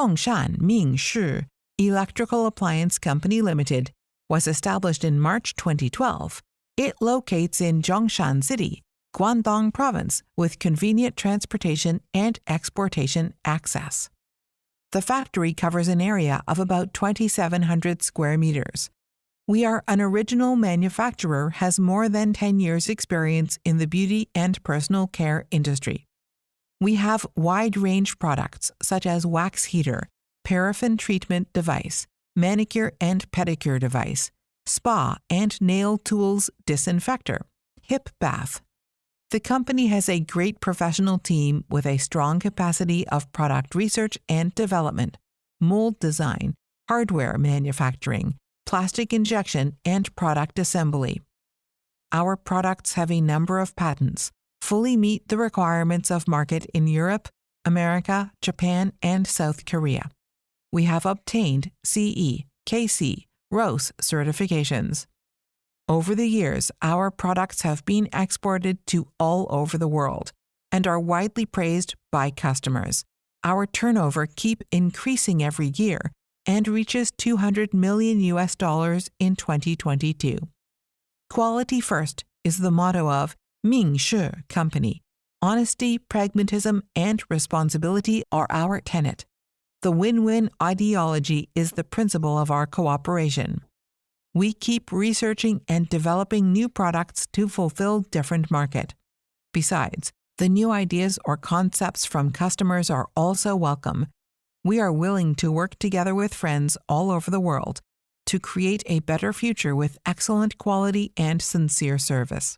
Zhongshan Mingshi Electrical Appliance Company Limited was established in March 2012. It locates in Zhongshan City, Guangdong Province, with convenient transportation and exportation access. The factory covers an area of about 2,700 square meters. We are an original manufacturer, has more than 10 years' experience in the beauty and personal care industry. We have wide-range products such as wax heater, paraffin treatment device, manicure and pedicure device, spa and nail tools disinfector, hip bath. The company has a great professional team with a strong capacity of product research and development, mold design, hardware manufacturing, plastic injection, and product assembly. Our products have a number of patents, fully meet the requirements of market in Europe, America, Japan, and South Korea. We have obtained CE, KC, RoHS certifications. Over the years, our products have been exported to all over the world and are widely praised by customers. Our turnover keeps increasing every year and reaches $200 million in 2022. Quality first is the motto of Mingshi Company. Honesty, pragmatism, and responsibility are our tenet. The win-win ideology is the principle of our cooperation. We keep researching and developing new products to fulfill different market. Besides, the new ideas or concepts from customers are also welcome. We are willing to work together with friends all over the world to create a better future with excellent quality and sincere service.